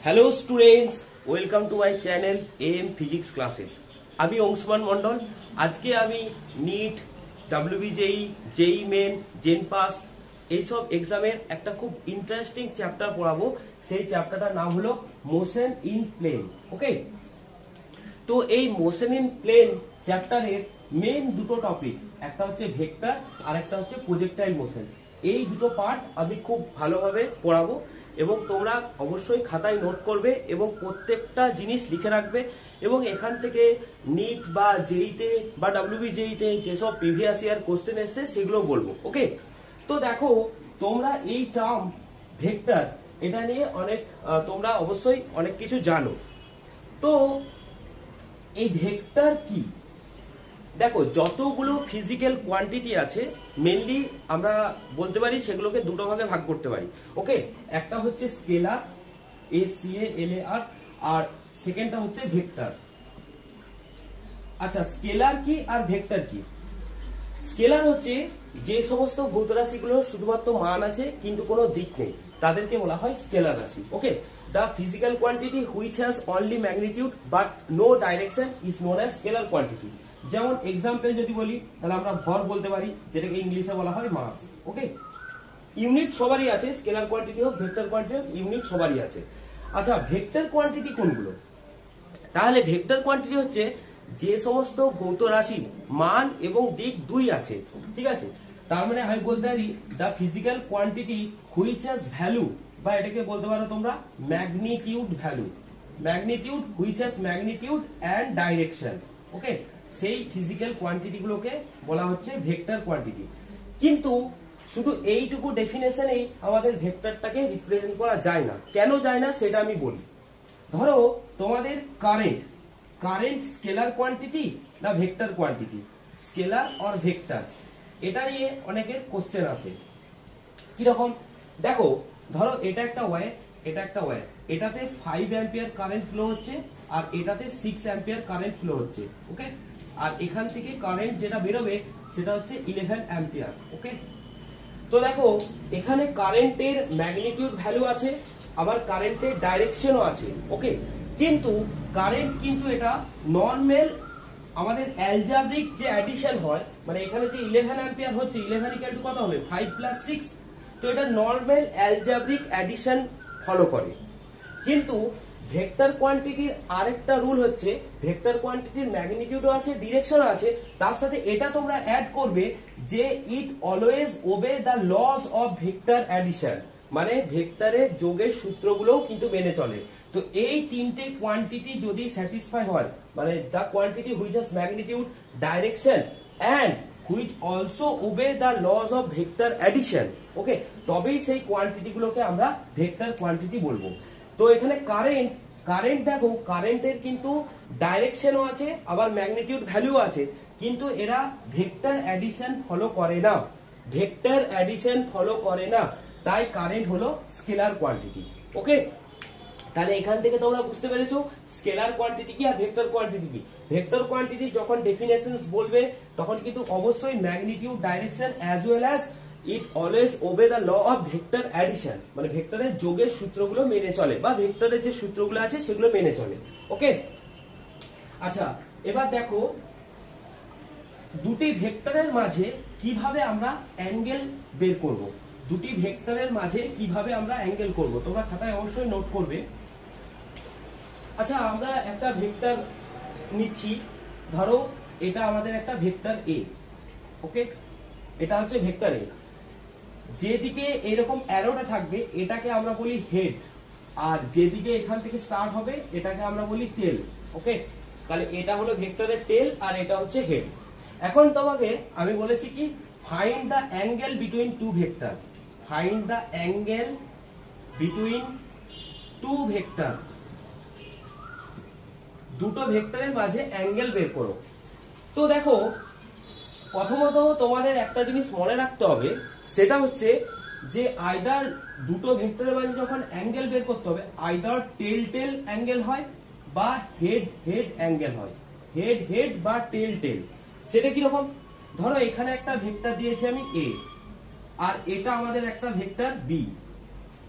Hello students, welcome to my channel M physics classes. আমি অংশুমান মন্ডল। আজকে আমি NEET, WBJEE, JEE main, JENPAS এইসব এক্সামের একটা খুব ইন্টারেস্টিং চ্যাপ্টার পড়াবো। সেই চ্যাপ্টারটার নাম হলো মোশন ইন প্লেন। ওকে, তো এই মোশন ইন প্লেন চ্যাপ্টারের মেন দুটো টপিক, একটা হচ্ছে ভেক্টর আর একটা হচ্ছে প্রজেক্টাইল মোশন। এই দুটো পার্ট আমি খুব ভালোভাবে পড়াবো এবং তোমরা অবশ্যই খাতায় নোট করবে এবং প্রত্যেকটা জিনিস লিখে রাখবে। এবং এখান থেকে নিট বা জেইতে বা ডাব্লিউবিজেইতে যেসব প্রিভিয়াস ইয়ার কোশ্চেন এসছে সেগুলো বলবো। ওকে, তো দেখো তোমরা এই টার্ম ভেক্টর, এটা নিয়ে অনেক তোমরা অবশ্যই অনেক কিছু জানো। তো এই ভেক্টর কি? দেখো, যতগুলো ফিজিক্যাল কোয়ান্টিটি আছে মেনলি আমরা বলতে পারি সেগুলোকে দুটো ভাগে ভাগ করতে পারি। ওকে, একটা হচ্ছে স্কেলার, SCALAR, আর সেকেন্ডটা হচ্ছে ভেক্টর। আচ্ছা, স্কেলার কি আর ভেক্টর কি? স্কেলার হচ্ছে যে সমস্ত ভৌত রাশিগুলো শুধুমাত্র মান আছে কিন্তু কোনো দিক নেই, তাদেরকে বলা হয় স্কেলার রাশি। ওকে, the physical quantity which has only magnitude but no direction is known as scalar quantity। যেমন এক্সাম্পল যদি বলি তাহলে আমরা ভর বলতে পারি, যেটাকে ইংলিশে বলা হয় মাস। ওকে, ইউনিট সবারই আছে, স্কেলার কোয়ান্টিটি হোক ভেক্টর কোয়ান্টিটি হোক, ইউনিট সবারই আছে। আচ্ছা, ভেক্টর কোয়ান্টিটি কোনগুলো? তাহলে ভেক্টর কোয়ান্টিটি হচ্ছে যে সমস্ত ভৌত রাশির মান এবং দিক দুই আছে। ঠিক আছে, তার মানে আমি বলতে পারি the physical quantity which has value, বা এটাকে বলতে পারো তোমরা magnitude value, magnitude which has magnitude and direction. Okay, সেই ফিজিক্যাল কোয়ান্টিটি গুলোকে বলা হচ্ছে ভেক্টর কোয়ান্টিটি। কিন্তু শুধু এইটুকু ডেফিনেশনেই আমাদের ভেক্টরটাকে রিপ্রেজেন্ট করা যায় না। কেন যায় না সেটা আমি বলি। ধরো তোমাদের কারেন্ট, কারেন্ট স্কেলার কোয়ান্টিটি না vector quantity, scalar or vector, এটা নিয়ে অনেকের কোশ্চেন আসে। কিরকম? দেখো, ধরো এটা একটা ওয়্যার, এটা একটা ওয়্যার, এটাতে 5 অ্যাম্পিয়ার কারেন্ট ফ্লো হচ্ছে আর এটাতে 6 অ্যাম্পিয়ার কারেন্ট ফ্লো হচ্ছে। ওকে, আর এখান থেকে কারেন্ট যেটা বেরোবে সেটা হচ্ছে 11 অ্যাম্পিয়ার। ওকে, তো দেখো এখানে কারেন্টের ম্যাগনিটিউড ভ্যালু আছে, আবার কারেন্টের ডাইরেকশনও আছে। ওকে, কিন্তু কারেন্ট কিন্তু এটা নরমাল আমাদের অ্যালজাব্রিক যে অ্যাডিশন হয়, মানে এখানে যে 11 অ্যাম্পিয়ার হচ্ছে, 11 ইকুয়াল টু কত হবে? 5 + 6। তো এটা নরমাল অ্যালজাব্রিক অ্যাডিশন ফলো করে। কিন্তু ভেক্টর কোয়ান্টিটির আরেকটা রুল হচ্ছে, ভেক্টর কোয়ান্টিটির ম্যাগনিটিউডও আছে, ডিরেকশনও আছে, তার সাথে এটা তোমরা অ্যাড করবে যে it always obey the laws of vector addition, মানে ভেক্টরের যোগের সূত্রগুলোও কিন্তু মেনে চলে। তো এই তিনটে কোয়ান্টিটি যদি স্যাটিসফাই হয়, মানে the quantity which has magnitude, direction and which also obey the laws of vector addition, okay, তবেই সেই কোয়ান্টিটি গুলোকে আমরা ভেক্টর কোয়ান্টিটি বলবো। তো এখানে কারেন্ট, কারেন্ট দেখো কারেন্টের কিন্তু ডাইরেকশনও আছে আবার ম্যাগনিটিউড ভ্যালু আছে, কিন্তু এরা ভেক্টর অ্যাডিশন ফলো করে না, ভেক্টর অ্যাডিশন ফলো করে না, তাই কারেন্ট হলো স্কেলার কোয়ান্টিটি। ওকে, তাহলে এখান থেকে তোমরা বুঝতে পেরেছো স্কেলার কোয়ান্টিটি কি আর ভেক্টর কোয়ান্টিটি কি। ভেক্টর কোয়ান্টিটি যখন ডেফিনেশনস বলবে তখন কিন্তু অবশ্যই magnitude, direction as well as it always obey the law of vector addition, মানে ভেক্টরের যোগের সূত্রগুলো মেনে চলে বা ভেক্টরের যে সূত্রগুলো আছে সেগুলো মেনে চলে। ওকে, আচ্ছা এবার দেখো দুটি ভেক্টরের মাঝে কিভাবে আমরা অ্যাঙ্গেল বের করব, দুটি ভেক্টরের মাঝে কিভাবে আমরা অ্যাঙ্গেল করব, তোমরা খাতায় অবশ্যই নোট করবে। আচ্ছা, আমরা একটা ভেক্টর নিচ্ছি, ধরো এটা আমাদের একটা ভেক্টর এ। ওকে, এটা হচ্ছে ভেক্টর এ, যেদিকে এরকম অ্যারোটা থাকবে এটাকে আমরা বলি হেড, আর যেদিকে এখান থেকে স্টার্ট হবে এটাকে আমরা বলি টেল। ওকে, তাহলে এটা হলো ভেক্টরের টেল আর এটা হচ্ছে হেড। এখন তোমাকে আমি বলেছি কি, find the angle between two vector, find the angle between two vector, দুটো ভেক্টরের মাঝে অ্যাঙ্গেল বের করো। তো দেখো প্রথমত তোমাদের একটা জিনিস মনে রাখতে হবে, সেটা হচ্ছে যে আইদার দুটো ভেক্টরের মাঝে যখন অ্যাঙ্গেল বের করতে হবে, আইদার টেল টেল অ্যাঙ্গেল হয় বা হেড হেড অ্যাঙ্গেল হয়, হেড হেড বা টেল টেল। সেটা কিরকম? ধরো এখানে একটা ভেক্টর দিয়েছি আমি এ, আর এটা আমাদের একটা ভেক্টর বি,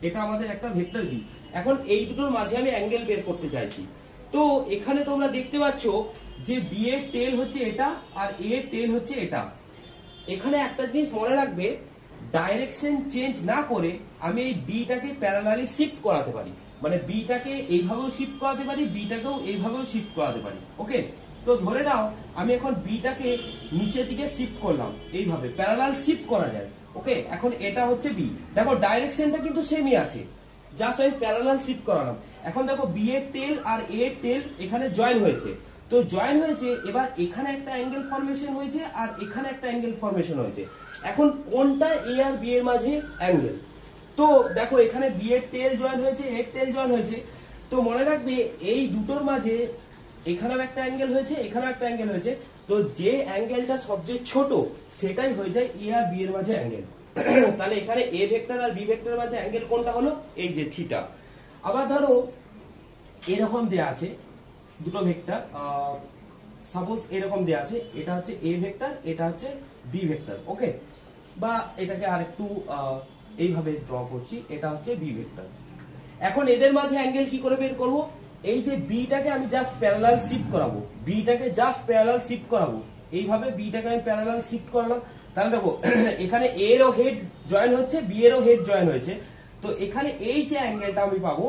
এটা আমাদের একটা ভেক্টর বি। এখন এই দুটোর মাঝে আমি অ্যাঙ্গেল বের করতে চাইছি। তো এখানে তোমরা দেখতে পাচ্ছ যে বি এর টেল হচ্ছে এটা আর এ এর টেল হচ্ছে এটা। এখানে একটা জিনিস মনে রাখবে, ডাইরেকশন চেঞ্জ না করে আমি এই বিটাকে প্যারালালি শিফট করাতে পারি, মানে বিটাকে এইভাবেও শিফট করাতে পারি, বিটাকেও এইভাবেও শিফট করাতে পারি। ওকে, তো ধরে নাও আমি এখন বিটাকে নিচের দিকে শিফট করলাম, এইভাবে প্যারালাল শিফট করা যায়। ওকে, এখন এটা হচ্ছে বি, দেখো ডাইরেকশনটা কিন্তু সেমই আছে, জাস্ট আমি প্যারালাল শিফট করালাম। এখন দেখো বি এর টেল আর এ এর টেল এখানে জয়েন হয়েছে, তো জয়েন হয়েছে, এবার এখানে একটা অ্যাঙ্গেল ফর্মেশন হয়েছে আর এখানে একটা অ্যাঙ্গেল ফর্মেশন হয়েছে। এখন কোনটা এ আর বি এর মাঝে অ্যাঙ্গেল? তো দেখো এখানে বি এর টেল জয়েন হয়েছে, এর টেল জয়েন হয়েছে, তো মনে রাখবে এই দুটোর মাঝে এখানেও একটা অ্যাঙ্গেল হয়েছে, এখানেও একটা অ্যাঙ্গেল হয়েছে, তো যে অ্যাঙ্গেলটা সবচেয়ে ছোট সেটাই হয়ে যায় এ আর বি এর মাঝে অ্যাঙ্গেল। তাহলে এখানে এ ভেক্টর আর বি ভেক্টরের মাঝে অ্যাঙ্গেল কোনটা হলো? এই যে থিটা। আবার ধরো এরকম দেয়া আছে দুটো ভেক্টর, সাপোজ এরকম দেয়া আছে, এটা হচ্ছে এ ভেক্টর, এটা হচ্ছে বি ভেক্টর। ওকে, বা এটাকে আরেকটু এইভাবে ড্র করছি, এটা হচ্ছে বি ভেক্টর। এখন এদের মাঝে অ্যাঙ্গেল কি করে বের করব? এই যে বিটাকে আমি জাস্ট প্যারালাল শিফট করাবো, বিটাকে জাস্ট প্যারালাল শিফট করাবো, এইভাবে বিটাকে আমি প্যারালাল শিফট করালাম। তাহলে দেখো এখানে এ এরও হেড জয়েন হচ্ছে, বি এরও হেড জয়েন হয়েছে, তো এখানে এই যে অ্যাঙ্গেলটা আমি পাবো,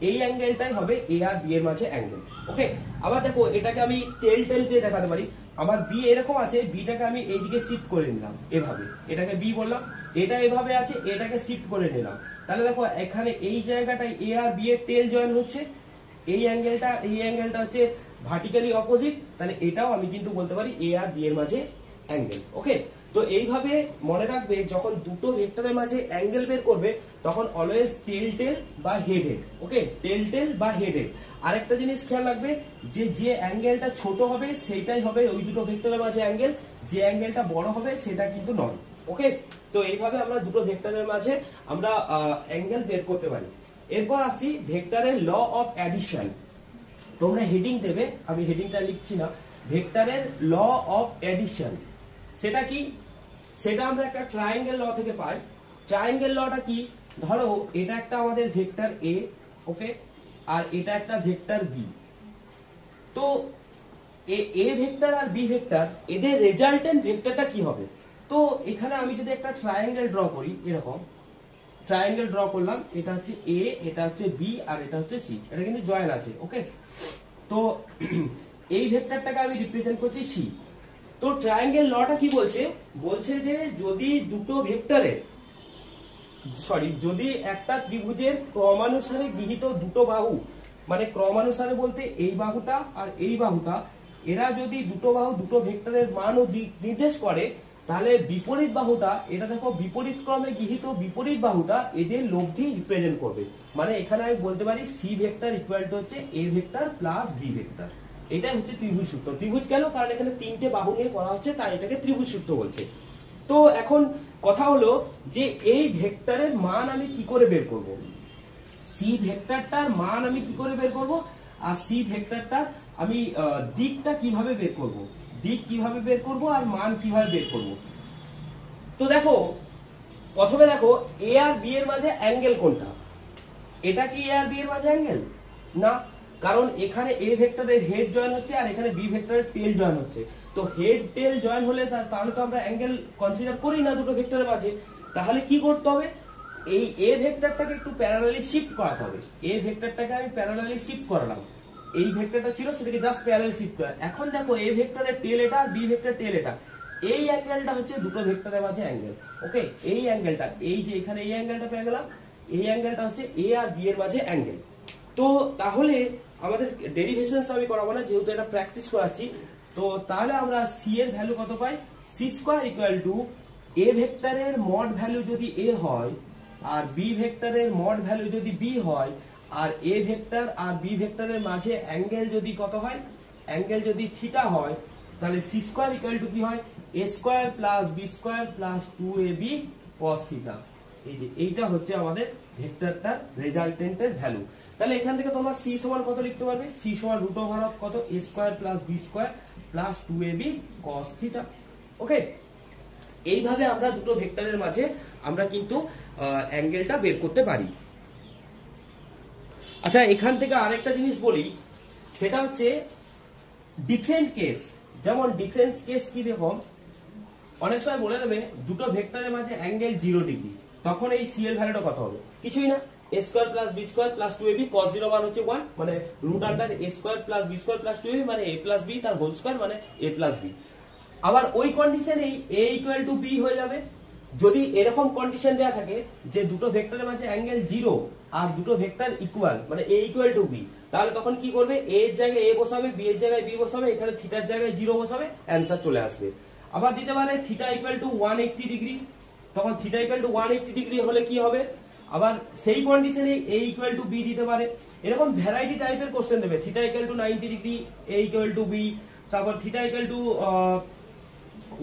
এই অ্যাঙ্গেলটাই হবে এ আর বি এর মাঝে অ্যাঙ্গেল। ওকে, আবার দেখো এটাকে আমি টেল টেল দিয়ে দেখাতে পারি। আমার বি এরকম আছে, বিটাকে আমি এইদিকে শিফট করে নিলাম এভাবে, এটাকে বি বললাম, এটা এভাবে আছে, এটাকে শিফট করে নিলাম। তাহলে দেখো এখানে এই জায়গাটায় এ আর বি এর টেল জয়েন হচ্ছে, এই অ্যাঙ্গেলটা হচ্ছে ভার্টিক্যালি অপোজিট, তাহলে এটাও আমি কিন্তু বলতে পারি এ আর বি এর মাঝে অ্যাঙ্গেল। ওকে, তো এইভাবে মনে রাখবে যখন দুটো ভেক্টরের মাঝে অ্যাঙ্গেল বের করবে তখন অলওয়েজ টেল টেল বা হেড হেড। ওকে, টেল টেল বা হেড হেড। আরেকটা জিনিস খেয়াল রাখবে যে যে অ্যাঙ্গেলটা ছোট হবে সেইটাই হবে ওই দুটো ভেক্টরের মাঝে অ্যাঙ্গেল, যে অ্যাঙ্গেলটা বড় হবে সেটা কিন্তু নয়। ওকে, তো এইভাবে আমরা দুটো ভেক্টরের মাঝে আমরা অ্যাঙ্গেল বের করতে পারি। এরপর আসি ভেক্টরের ল অফ অ্যাডিশন। তোমরা হেডিং দেবে, আমি হেডিংটা লিখছি না। ভেক্টরের ল অফ অ্যাডিশন সেটা কি? সেটা আমরা একটা ট্রায়াঙ্গেল ল থেকে পাই। ট্রায়াঙ্গেল লটা কি? ধরো এটা একটা আমাদের ভেক্টর এ, ওকে, আর এটা একটা ভেক্টর বি। তো এ ভেক্টর আর বি ভেক্টর এদের রেজাল্টেন্ট ভেক্টরটা কি হবে? তো এখানে আমি যদি একটা ট্রায়াঙ্গেল ড্র করি, এরকম ট্রায়াঙ্গেল ড্র করলাম, এটা হচ্ছে এ, এটা হচ্ছে বি আর এটা হচ্ছে সি, এটা কিন্তু জয়েন আছে। ওকে, তো এই ভেক্টরটাকে আমি রিপ্রেজেন্ট করছি সি। তো ট্রায়াঙ্গেল লটা কি বলছে? বলছে যে যদি দুটো ভেক্টরে যদি একটা ত্রিভুজের ক্রমানুসারে গৃহীত দুটো বাহু, মানে ক্রমানুসারে বলতে এই বাহুটা আর এই বাহুটা, এরা যদি দুটো বাহু দুটো ভেক্টরের মান ও দিক নির্দেশ করে, তাহলে বিপরীত বাহুটা, এটা দেখো বিপরীত ক্রমে গৃহীত বিপরীত বাহুটা এদের লব্ধি রিপ্রেজেন্ট করবে। মানে এখানে আমি বলতে পারি সি ভেক্টর ইকুয়াল টু হচ্ছে A vector plus B vector. এটাই হচ্ছে ত্রিভুজ সূত্র। ত্রিভুজ কেন? কারণ এখানে তিনটে বাহু নিয়ে করা হচ্ছে, তাই এটাকে ত্রিভুজ সূত্র বলছে। তো এখন কথা হলো যে এই ভেক্টরের মান আমি কি করে বের করব? সি ভেক্টরটার মান আমি কি করে বের করব, আর সি ভেক্টরটার আমি দিকটা কিভাবে বের করব, দিক কিভাবে বের করব আর মান কিভাবে বের করব। তো দেখো প্রথমে দেখো এ আর বি এর মাঝে অ্যাঙ্গেল কোনটা? এটা কি এ আর বি এর মাঝে অ্যাঙ্গেল? না, কারণ এখানে এ ভেক্টরের হেড জয়েন হচ্ছে আর এখানে বি ভেক্টরের টেল জয়েন হচ্ছে। তো হেড টেল জয়েন হলে তাহলে তো আমরা অ্যাঙ্গেল কনসিডার করি না দুটো ভেক্টরের মাঝে। তাহলে কি করতে হবে? এই এ ভেক্টরটাকে একটু প্যারালালি শিফট করাতে হবে। এ ভেক্টরটাকে আমি প্যারালালি শিফট করালাম, এই ভেক্টরটা ছিল সেটাকে জাস্ট প্যারালালি শিফট করা। এখন দেখো এ ভেক্টরের টেল এটা, বি ভেক্টরের টেল এটা, এই অ্যাঙ্গেলটা হচ্ছে দুটো ভেক্টরের মাঝে অ্যাঙ্গেল। ওকে, এই অ্যাঙ্গেলটা, এই যে এখানে এই অ্যাঙ্গেলটা পেয়ে গেলাম, এই অ্যাঙ্গেলটা হচ্ছে এ আর বি এর মাঝে অ্যাঙ্গেল। তো তাহলে আমাদের ডেরিভেশনস আমি করাবো না, যেহেতু এটা প্র্যাকটিস করাচ্ছি। তো তাহলে আমরা সি এর ভ্যালু কত পাই? সি স্কয়ার ইকুয়াল টু এ ভেক্টরের মড ভ্যালু যদি এ হয় আর বি ভেক্টরের মড ভ্যালু যদি বি হয়, আর এ ভেক্টর আর বি ভেক্টরের মাঝে অ্যাঙ্গেল যদি কত হয়? অ্যাঙ্গেল যদি থিটা হয়, তাহলে সি স্কয়ার ইকুয়াল টু কি হয়? A square plus b square plus 2ab cos theta. এই যে এইটা হচ্ছে আমাদের ভেক্টরটার রেজাল্টেন্টের ভ্যালু। তাহলে এখান থেকে তোমরা সি সমান কত লিখতে পারবে? সি সমান রুট ওভার অফ কত? A square plus b square plus 2ab cos theta. Okay, এইভাবে আমরা দুটো ভেক্টরের মাঝে আমরা কিন্তু অ্যাঙ্গেলটা বের করতে পারি। আচ্ছা, এখান থেকে আরেকটা জিনিস বলি, সেটা হচ্ছে ডিফারেন্ট কেস। যেমন ডিফারেন্ট কেস কি দেখো, অনেক সময় বলে দেবে দুটো ভেক্টরের মাঝে অ্যাঙ্গেল 0 ডিগ্রি, তখন এই সি এর ভ্যালুটা কত হবে? কিছুই না, a square plus b square plus 2ab cos 0 মান হচ্ছে 1, মানে root under a square plus b square plus 2ab মানে a প্লাস b তার হোল স্কয়ার মানে a প্লাস b। আবার ওই কন্ডিশনেই a ইকুয়াল টু b হয়ে যাবে। যদি এরকম কন্ডিশন দেওয়া থাকে যে দুটো ভেক্টরের মাঝে অ্যাঙ্গেল 0 আর দুটো ভেক্টর ইকুয়াল, মানে a ইকুয়াল টু b, তাহলে তখন কি করবে? a এর জায়গায় a বসাবে, b এর জায়গায় b বসাবে, এখানে থিটার জায়গায় 0 বসাবে, অ্যানসার চলে আসবে। আবার দিতে পারে থিটা ইকুয়াল টু 180 ডিগ্রি, তখন থিটা ইকুয়াল টু 180 ডিগ্রি হলে কি হবে? আবার সেই কন্ডিশনে a ইকুয়াল টু b দিতে পারে। এরকম ভ্যারাইটি টাইপের কোশ্চেন দেবে। Theta equal to 90 degree, a equal to b, তারপর theta equal to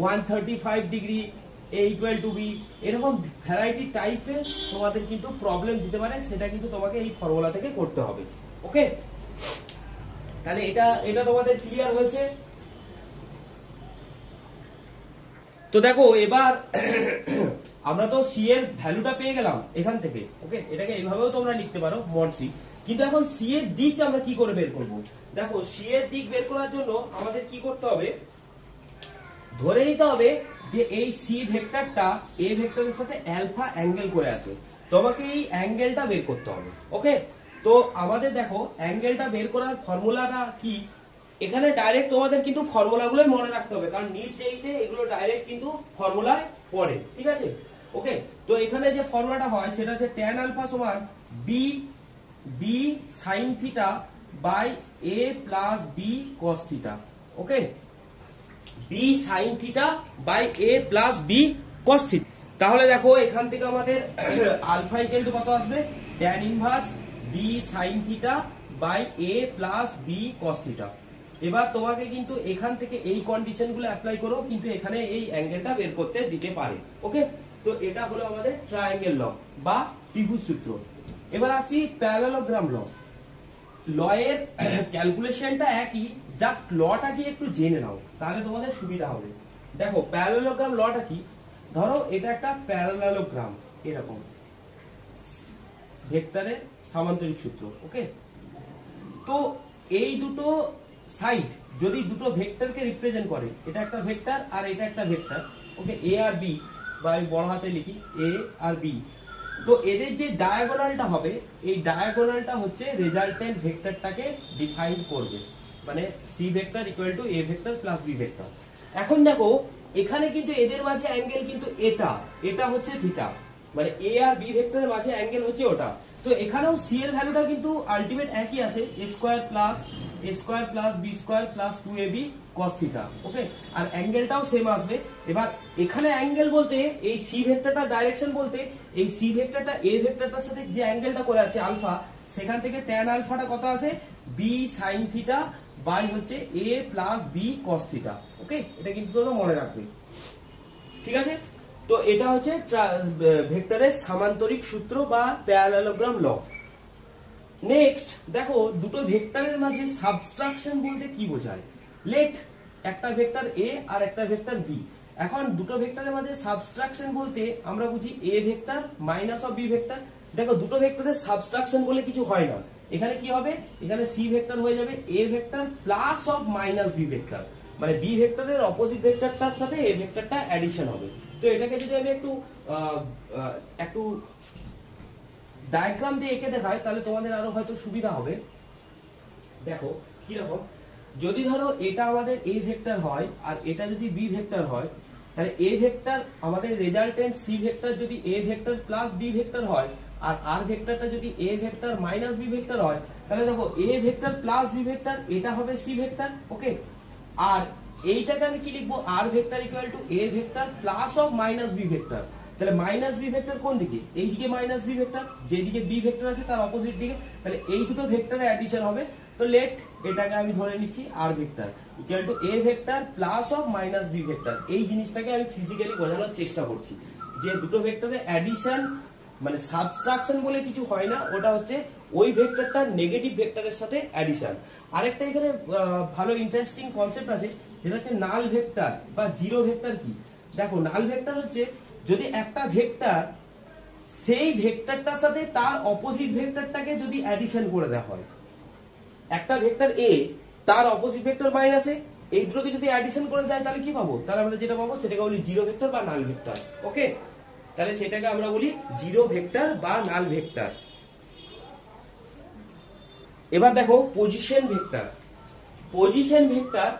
135 degree, a equal to b, এরকম ভ্যারাইটি টাইপের তোমাদের কিন্তু প্রবলেম দিতে পারে। সেটা কিন্তু তোমাকে এই ফর্মুলা থেকে করতে হবে। ওকে, তাহলে এটা তোমাদের ক্লিয়ার হয়েছে? তো দেখো এবার আমরা তো সি এর ভ্যালুটা পেয়ে গেলাম এখান থেকে। ওকে, এটাকে এইভাবেও তোমরা লিখতে পারো মড সি। কিন্তু এখন সি এর দিক আমরা কি করে বের করব? দেখো সি এর দিক বের করার জন্য আমাদের কি করতে হবে? ধরে নিতে হবে যে এই সি ভেক্টরটা এ ভেক্টরের সাথে অ্যালফা অ্যাঙ্গেল করে আছে, তোমাকে এই অ্যাঙ্গেলটা বের করতে হবে। ওকে, তো আমাদের দেখো অ্যাঙ্গেলটা বের করার ফর্মুলাটা কি? এখানে ডাইরেক্ট তোমাদের কিন্তু ফর্মুলাগুলোই মনে রাখতে হবে, কারণ নিট যেইতে এগুলো ডাইরেক্ট কিন্তু ফর্মুলায় পড়ে। ঠিক আছে? ওকে, তো এখানে যে ফর্মুলাটা হয় সেটা হচ্ছে tan আলফা সমান b sin theta by a plus b cos theta. Okay, b sin theta by a plus b cos theta. তাহলে দেখো এখান থেকে আমাদের আলফা ইকুয়াল টু কত আসবে? tan inverse b sin theta by a plus b cos theta. এবার তোমাকে কিন্তু এখান থেকে এই কন্ডিশনগুলো অ্যাপ্লাই করো, কিন্তু এখানে এই অ্যাঙ্গেলটা বের করতে দিতে পারে। ওকে, তো এটা হলো আমাদের ট্রায়াঙ্গেল ল বা ত্রিভুজ সূত্র। এবার আসি প্যারালোগ্রাম ল। ল এর ক্যালকুলেশনটা একই, জাস্ট লটা কি একটু জেনে নাও, তাহলে তোমাদের সুবিধা হবে। দেখো প্যারালোগ্রাম লটা কি? ধরো এটা একটা প্যারালোগ্রাম, এরকম ভেক্টরের সামান্তরিক সূত্র। ওকে, তো এই দুটো সাইড যদি দুটো ভেক্টরকে রিপ্রেজেন্ট করে, এটা একটা ভেক্টর আর এটা একটা ভেক্টর। ওকে, এ আর বি, বা আমি বড় হাতে লিখি এ আর বি, তো এদের যে ডায়াগোনালটা হবে, এই ডায়াগোনালটা হচ্ছে রেজাল্টেন্ট ভেক্টরটাকে ডিফাইন করবে, মানে C vector equal to A vector plus B vector. এখন দেখো এখানে কিন্তু এদের মাঝে অ্যাঙ্গেল কিন্তু এটা হচ্ছে থিটা, মানে এ আর বি ভেক্টরের মাঝে অ্যাঙ্গেল হচ্ছে ওটা। তো এখানেও সি এর ভ্যালুটা কিন্তু আলটিমেট একই আছে, a square plus b square plus 2ab cos theta. Okay, আর অ্যাঙ্গেলটাও সেম আসবে। এবার এখানে অ্যাঙ্গেল বলতে এই সি ভেক্টরটা ডাইরেকশন বলতে এই সি ভেক্টরটা এ ভেক্টরটার সাথে যে অ্যাঙ্গেলটা করে আছে আলফা, সেখান থেকে tan আলফাটা কত আছে? b sin থিটা বাই হচ্ছে a plus b cos theta. Okay, এটা কিন্তু তোমরা মনে রাখবে। ঠিক আছে, তো এটা হচ্ছে ভেক্টরের সামান্তরিক সূত্র বা প্যারালোগ্রাম ল। নেক্সট দেখো দুটো ভেক্টরের মাঝে সাবট্রাকশন বলতে কি বোঝায়? লেট একটা ভেক্টর এ আর একটা ভেক্টর বি, এখন দুটো ভেক্টরের মাঝে সাবট্রাকশন বলতে আমরা বুঝি A vector minus of B vector. দেখো দুটো ভেক্টরের সাবট্রাকশন বলে কিছু হয় না, এখানে কি হবে? এখানে সি ভেক্টর হয়ে যাবে A vector plus of minus B vector, মানে বি ভেক্টরের অপোজিট ভেক্টরটার সাথে এ ভেক্টরটা অ্যাডিশন হবে। তো এটাকে যদি আমি একটু ডায়াগ্রাম দিয়ে এঁকে দেখাই, তাহলে তোমাদের আরো হয়তো সুবিধা হবে। দেখো কিরকম, যদি ধরো এটা আমাদের এ ভেক্টর হয় আর এটা যদি বি ভেক্টর হয়, তাহলে এ ভেক্টর আমাদের রেজাল্টেন্ট সি ভেক্টর যদি A vector plus B vector হয়, আর আর ভেক্টরটা যদি A vector minus B vector হয়, তাহলে দেখো A vector plus B vector এটা হবে সি ভেক্টর। ওকে, আর এইটাকে আমি কি লিখবো? R vector equal to A vector plus of minus B vector. তাহলে মাইনাস বি ভেক্টর কোন দিকে? এইদিকে মাইনাস বি ভেক্টর, যেদিকে বি ভেক্টর আছে তার অপোজিট দিকে, তাহলে এই দুটো ভেক্টরের অ্যাডিশন হবে। তো লেট এটাকে আমি ধরে নিচ্ছি R vector equal to A vector plus of minus B vector. এই জিনিসটাকে আমি ফিজিক্যালি বোঝানোর চেষ্টা করছি যে দুটো ভেক্টরের অ্যাডিশন মানে সাবট্রাকশন বলে কিছু হয় না, ওটা হচ্ছে ওই ভেক্টরটার নেগেটিভ ভেক্টরের সাথে অ্যাডিশন। আরেকটা এখানে ভালো ইন্টারেস্টিং কনসেপ্ট আছে, যেটা হচ্ছে নাল ভেক্টর বা জিরো ভেক্টর। কি দেখো, নাল ভেক্টর হচ্ছে যদি একটা ভেক্টর সেই ভেক্টরটার সাথে তার অপোজিট ভেক্টরটাকে যদি অ্যাডিশন করে দেওয়া হয়, একটা ভেক্টর এ তার অপোজিট ভেক্টর মাইনাস এ, এই দুটোকে যদি অ্যাডিশন করে দেয় তাহলে কি পাবো? তাহলে আমরা যেটা পাবো সেটাকে বলি জিরো ভেক্টর বা নাল ভেক্টর। ওকে, তাহলে সেটাকে আমরা বলি জিরো ভেক্টর বা নাল ভেক্টর। এবার দেখো পজিশন ভেক্টর। পজিশন ভেক্টর,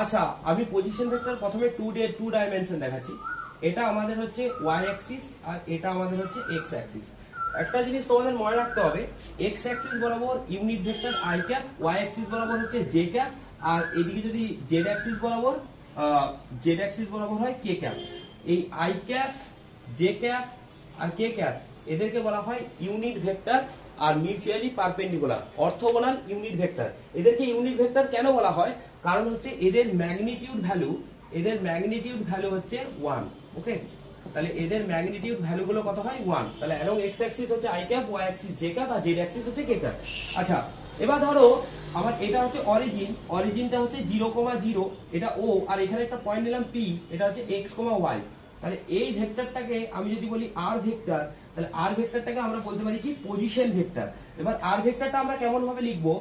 আচ্ছা আমি পজিশন ভেক্টর প্রথমে টু ডাইমেনশন দেখাচ্ছি। এটা আমাদের হচ্ছে ওয়াই অ্যাক্সিস আর এটা আমাদের হচ্ছে এক্স অ্যাক্সিস। একটা জিনিস তোমাদের মনে রাখতে হবে, এক্স অ্যাক্সিস বরাবর unit vector I cap, Y axis বরাবর হচ্ছে জে ক্যাপ, আর এদিকে যদি জেড অ্যাক্সিস বরাবর হয় কে ক্যাপ। এই আই ক্যাপ, জে ক্যাপ আর কে ক্যাপ এদেরকে বলা হয় ইউনিট ভেক্টর আর mutually perpendicular orthogonal unit vector. এদেরকে ইউনিট ভেক্টর কেন বলা হয়? কারণ হচ্ছে এদের ম্যাগনিটিউড ভ্যালু হচ্ছে 1। ওকে, তাহলে এদের ম্যাগনিটিউড ভ্যালু গুলো কত হয়? 1। তাহলে অ্যালং এক্স অ্যাক্সিস হচ্ছে I cap, Y axis J cap আর জেড অ্যাক্সিস হচ্ছে কে ক্যাপ। আচ্ছা এবার ধরো আমার এটা হচ্ছে অরিজিনটা হচ্ছে 0,0, এটা ও, আর এখানে একটা পয়েন্ট নিলাম পি, এটা হচ্ছে এক্স, ওয়াই। তাহলে এই ভেক্টরটাকে আমি যদি বলি আর ভেক্টর, তাহলে আর ভেক্টরটাকে আমরা বলতে পারি কি? Position vector. এবার আর ভেক্টরটা আমরা কেমন ভাবে লিখবো?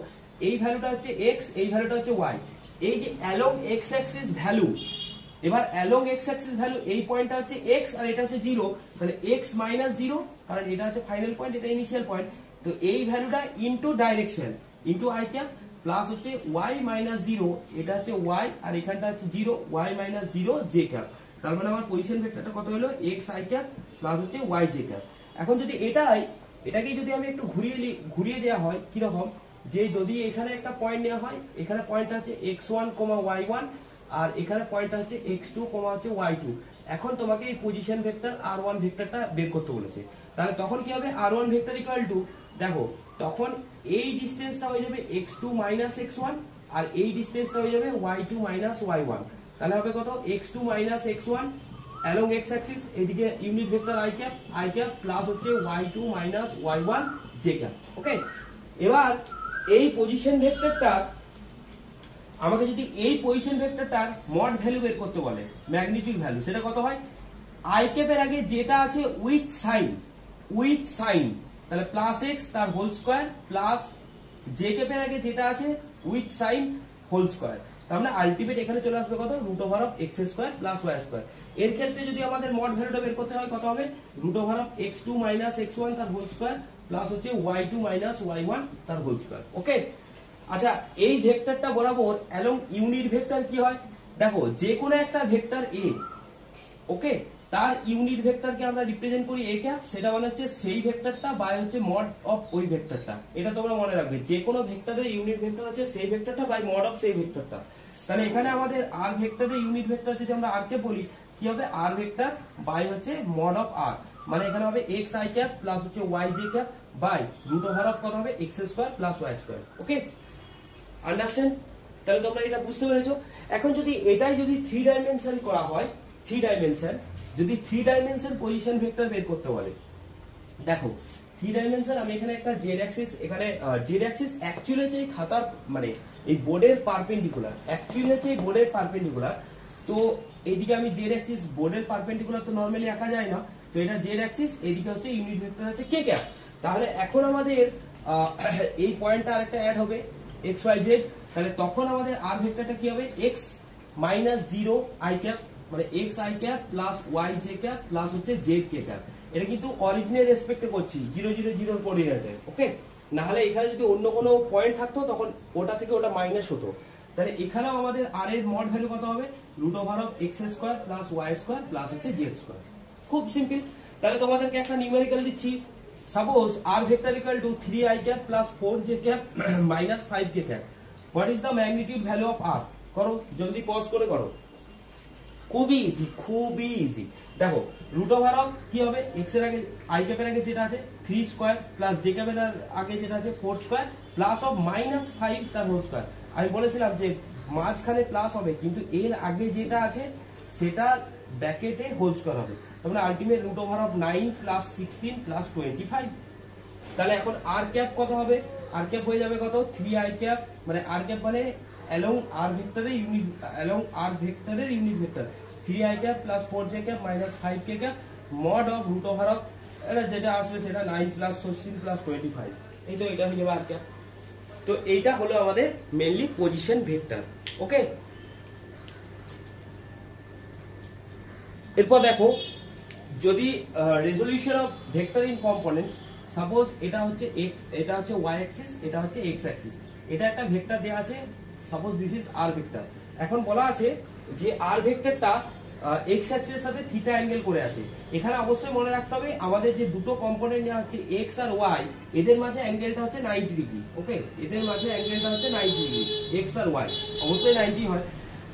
এই ভ্যালুটা হচ্ছে এক্স, এই ভ্যালুটা হচ্ছে ওয়াই। এই যে অ্যালং এক্স অ্যাক্সিস ভ্যালু, এবার অ্যালং এক্স অ্যাক্সিস ভ্যালু এই পয়েন্টটা হচ্ছে এক্স আর এটা হচ্ছে 0, তাহলে এক্স মাইনাস 0, কারণ এটা হচ্ছে ফাইনাল পয়েন্ট, এটা ইনিশিয়াল পয়েন্ট। তো এই ভ্যালুটা into direction into I cap plus হচ্ছে ওয়াই মাইনাস 0, এটা হচ্ছে ওয়াই আর এখানটা হচ্ছে 0, ওয়াই মাইনাস 0 জে ক্যাপ। তার মানে আমার পজিশন ভেক্টরটা কত হলো? এক্স আই ক্যাপ প্লাস হচ্ছে ওয়াই জে ক্যাপ। এখন যদি এটাকে যদি আমি একটু ঘুরিয়ে দেওয়া হয় কিরকম, যে যদি এখানে একটা পয়েন্ট নেওয়া হয়, এখানে পয়েন্টটা হচ্ছে x1, y1 আর এখানে পয়েন্টটা হচ্ছে x2, হচ্ছে y2। এখন তোমাকে এই পজিশন ভেক্টর r1 ভেক্টরটা বের করতে বলেছে। তাহলে তখন কি হবে? r1 ভেক্টর ইকুয়াল টু, দেখো তখন এই ডিসটেন্সটা হয়ে যাবে x2 মাইনাস x1 আর এই ডিসটেন্সটা হয়ে যাবে y2 মাইনাস y1। তাহলে হবে কত? x2 minus x1 along X axis, এদিকে unit vector I cap plus হচ্ছে y2 minus y1 J cap. ওকে, এবার এই পজিশন ভেক্টরটা আমাকে যদি এই পজিশন ভেক্টরটার মড ভ্যালু বের করতে বলে, ম্যাগনিটিউড ভ্যালু, সেটা কত হয়? আই ক্যাপের আগে যেটা আছে উইথ সাইন, তাহলে প্লাস এক্স তার হোল স্কোয়ার প্লাস জে ক্যাপের আগে যেটা আছে উইথ সাইন হোল স্কোয়ার। তার মানে আলটিমেট এখানে চলে আসবে কত? Root over of X square plus Y square. এর ক্ষেত্রে যদি আমাদের মড ভ্যালুটা বের করতে হয় কত হবে? Root over of x2 minus x1 তার হোল স্কোয়ার প্লাস হচ্ছে y2 মাইনাস y1 তার হোল স্কোয়ার। ওকে, আচ্ছা এই ভেক্টরটা বরাবর অ্যালং ইউনিট ভেক্টর কি হয়? দেখো যে কোনো একটা ভেক্টর এ, ওকে, তার ইউনিট ভেক্টরকে আমরা রিপ্রেজেন্ট করি এ ক্যাপ, সেটা মানে হচ্ছে সেই ভেক্টরটা বাই হচ্ছে মড অফ ওই ভেক্টরটা। এটা তোমরা মনে রাখবে, যে কোনো ভেক্টরের ইউনিট ভেক্টর হচ্ছে সেই ভেক্টরটা বাই মড অফ সেই ভেক্টরটা। তাহলে এখানে আমাদের আর ভেক্টরের ইউনিট ভেক্টর যদি আমরা আর কে বলি, কি হবে? আর ভেক্টর বাই হচ্ছে মড অফ আর, মানে এখানে হবে এক্স আই ক্যাপ প্লাস হচ্ছে Y J cap by root over of কত হবে? X square plus Y square. Okay, understand? তাহলে তোমরা এটা বুঝতে পেরেছো। এখন যদি এটাই যদি 3 ডাইমেনশন করা হয়, 3 ডাইমেনশন পজিশন ভেক্টর বের করতে বলে, দেখো 3 ডাইমেনশন, আমি এখানে একটা জেড অ্যাক্সিস, এখানে জেড অ্যাক্সিস অ্যাকচুয়ালি হচ্ছে এই খাতার মানে এই বোর্ডের পারপেন্ডিকুলার, তো এইদিকে আমি জেড অ্যাক্সিস বোর্ডের পারপেন্ডিকুলার তো নরমালি আঁকা যায় না, তো এটা জেড অ্যাক্সিস, এদিকে হচ্ছে ইউনিট ভেক্টর হচ্ছে কে ক্যাপ। তাহলে এখন আমাদের এই পয়েন্টটা আরেকটা অ্যাড হবে এক্স ওয়াই জেড, তাহলে তখন আমাদের আর ভেক্টরটা কি হবে? এক্স মাইনাস 0 আই ক্যাপ, মানে X I cap plus Y J cap plus হচ্ছে জেড কে ক্যাপ। এটা কিন্তু অরিজিনাল রেসপেক্টে করছি 0 0 0 কোঅর্ডিনেটে। ওকে, না হলে এখানে যদি অন্য কোনো পয়েন্ট থাকতো তখন ওটা থেকে ওটা মাইনাস হতো। তাহলে এখানেও আমাদের আর এর মড ভ্যালু কত হবে? Root over of X square plus Y square plus হচ্ছে জেড স্কোয়ার। খুব সিম্পল। তাহলে তোমাদেরকে একটা নিউমেরিক্যাল দিচ্ছি, suppose R vector equal to 3 i cap plus 4 j cap minus 5 k cap, what is the magnitude value of R? করো, জলদি pause করে করো, খুবই ইজি। দেখো রুট ওভার অফ কি হবে? এক্স এর আগে আই ক্যাপের আগে যেটা আছে 3 স্কোয়ার প্লাস জে ক্যাপের আগে যেটা আছে 4 স্কোয়ার প্লাস অফ মাইনাস 5 তার হোল স্কোয়ার। আমি বলেছিলাম যে মাঝখানে প্লাস হবে, কিন্তু এর আগে যেটা আছে সেটা ব্র্যাকেটে হোল স্কোয়ার হবে। তাহলে ultimate root over of 9 plus 16 plus 25। তাহলে এখন আর ক্যাপ কত হবে? আর ক্যাপ হয়ে যাবে কত? 3 i ক্যাপ, মানে আর ক্যাপ মানে অ্যালং আর ভেক্টরের unit vector 3 i cap plus 4 j cap minus 5 k cap mod of root over of এটা যেটা আসবে সেটা 9 প্লাস 16 প্লাস 25, এই তো এটা হয়ে যাবে আর ক্যাপ। তো এইটা হলো আমাদের মেইনলি পজিশন ভেক্টর। ওকে, এরপর দেখো যদি resolution of vector in components, suppose এটা হচ্ছে x, এটা হচ্ছে y অ্যাক্সিস, এটা হচ্ছে x অ্যাক্সিস, এটা একটা ভেক্টর দেয়া আছে, suppose this is r vector. এখন বলা আছে যে r ভেক্টরটা x অ্যাক্সিসের সাথে থিটা অ্যাঙ্গেল করে আছে। এখানে অবশ্যই মনে রাখতে হবে আমাদের যে দুটো কম্পোনেন্ট নেওয়া হচ্ছে x আর y, এদের মাঝে অ্যাঙ্গেলটা হচ্ছে 90 ডিগ্রি। ওকে, এদের মাঝে অ্যাঙ্গেলটা হচ্ছে 90 ডিগ্রি, x আর y অবশ্যই 90 হয়।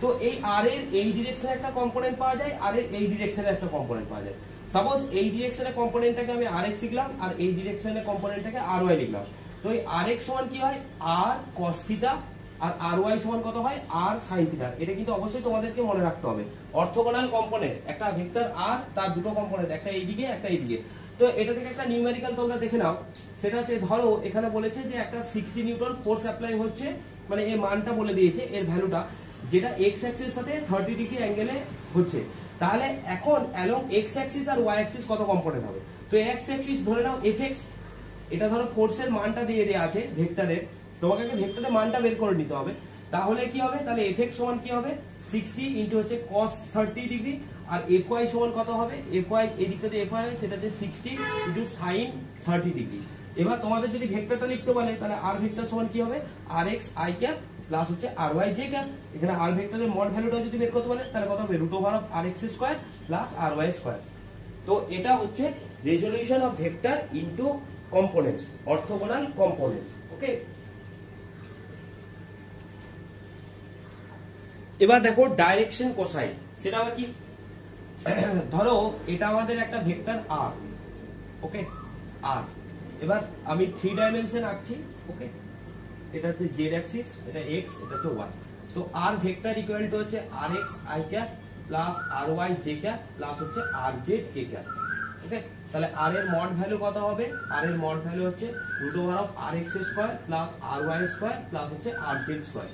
তো এই r এর এই ডিরেকশনে একটা কম্পোনেন্ট পাওয়া যায়, আর এর এই ডিরেকশনে একটা কম্পোনেন্ট পাওয়া যায়। সাপোজ এই ডিরেকশনে কম্পোনেন্টটাকে আমি rx লিখলাম, আর এই ডিরেকশনে কম্পোনেন্টটাকে ry লিখলাম। তো এই rx সমান কি হয়, r cos থিটা, আর ry সমান কত হয়, r sin থিটা। এটা কিন্তু অবশ্যই তোমাদেরকে মনে রাখতে হবে। অর্থোগোনাল কম্পোনেন্ট একটা ভেক্টর r, তার দুটো কম্পোনেন্ট, একটা এইদিকে একটা এইদিকে। তো এটা থেকে একটা নিউমেরিক্যাল তোমরা দেখে নাও, সেটা হচ্ছে ধরো এখানে বলেছে যে একটা 60 নিউটন ফোর্স অ্যাপ্লাই হচ্ছে, মানে এর মানটা বলে দিয়েছে, এর ভ্যালুটা, যেটা x অ্যাক্সিস সাথে 30 ডিগ্রি অ্যাঙ্গেলে হচ্ছে। তাহলে এখন অ্যালং x অ্যাক্সিস আর y অ্যাক্সিস কত কম্পোনেন্ট হবে? তো x অ্যাক্সিস ধরে নাও fx, এটা ধরো ফোর্সের মানটা দিয়ে দেয়া আছে ভেক্টরের, তোমাকে ভেক্টরের মানটা বের করে নিতে হবে। তাহলে কি হবে, তাহলে fx সমান কি হবে, 60 ইনটু হচ্ছে cos 30 ডিগ্রি, আর fy সমান কত হবে, fy এদিকটা যে fy হয় সেটা হচ্ছে 60 ইনটু sin 30 ডিগ্রি। এবার তোমাদের যদি ভেক্টরটা লিখতে বলে তাহলে r ভেক্টর সমান কি হবে, rx i ক্যাপ প্লাস হচ্ছে ry j ক্যাপ। এখানে r ভেক্টরের মড ভ্যালুটা যদি বের করতে বলে তাহলে কত হবে, √rx square plus ry square. তো এটা হচ্ছে resolution of vector into components, orthogonal components. Okay, এবার দেখো ডাইরেকশন কোসাইন, সেটা আবার কি? ধরো এটা আমাদের একটা ভেক্টর r, ওকে r। এবার আমি 3 ডাইমেনশন আঁকছি। ওকে, এটা হচ্ছে z অ্যাক্সিস, এটা x, এটা হচ্ছে y। তো r ভেক্টর ইকুয়াল টু হচ্ছে rx i cap plus ry j cap plus হচ্ছে rz k ক্যাপ। ওকে, তাহলে r এর মড ভ্যালু কত হবে, r এর মড ভ্যালু হচ্ছে √rx square plus ry square plus হচ্ছে rz স্কয়ার।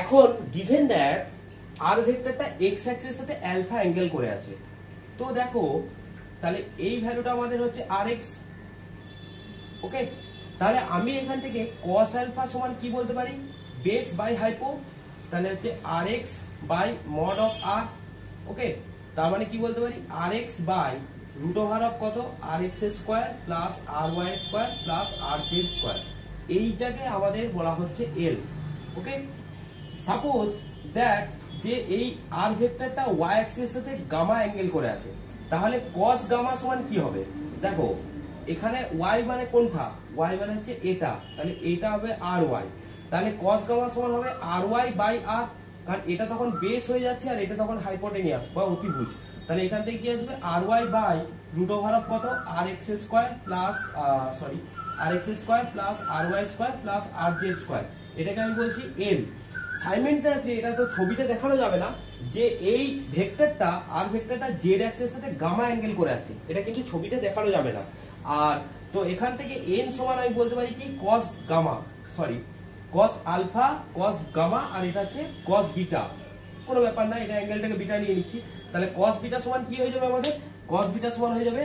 এখন গিভেন দ্যাট r ভেক্টরটা x অ্যাক্সিসের সাথে আলফা অ্যাঙ্গেল করে আছে, তো দেখো তাহলে এই ভ্যালুটা আমাদের হচ্ছে rx। ওকে, তাহলে আমি এখান থেকে cos আলফা সমান কি বলতে পারি, বেস বাই হাইপো, তাহলে হচ্ছে rx by mod of r। Okay, তার মানে কি বলতে পারি, rx বাই √of কত, rx square plus ry square plus rz square. এইটাকে আমাদের বলা হচ্ছে l। ওকে, সাপোজ দ্যাট যে এই r ভেক্টরটা y অ্যাক্সিসের সাথে গামা অ্যাঙ্গেল করে আছে, তাহলে cos গামা সমান কি হবে, দেখো এখানে y মানে কোনটা, y মানে হচ্ছে এটা, তাহলে এটা হবে ry। তাহলে cos গামা সমান হবে ry বাই r, কারণ এটা তখন বেস হয়ে যাচ্ছে আর এটা তখন হাইপোটেনিয়াস বা অতিভুজ। তাহলে এখান থেকে কি আসবে, ry বাই √of কত, rx square plus rx square plus ry square plus rz square. এটাকে আমি বলছি l। সাইমেন্টাসলি এটা তো ছবিতে দেখানো যাবে না যে এই ভেক্টরটা আর ভেক্টরটা জেড অ্যাক্সিসের সাথে গামা অ্যাঙ্গেল করে আছে, এটা কিন্তু ছবিতে দেখানো যাবে না। আর তো এখান থেকে n সমান আমি বলতে পারি কি, cos gamma, cos alpha cos gamma, আর এটা হচ্ছে cos বিটা। কোনো ব্যাপার না, এটা অ্যাঙ্গেলটাকে বিটা নিয়ে নিচ্ছি। তাহলে cos বিটা সমান কি হয়ে যাবে আমাদের, cos বিটা সমান হয়ে যাবে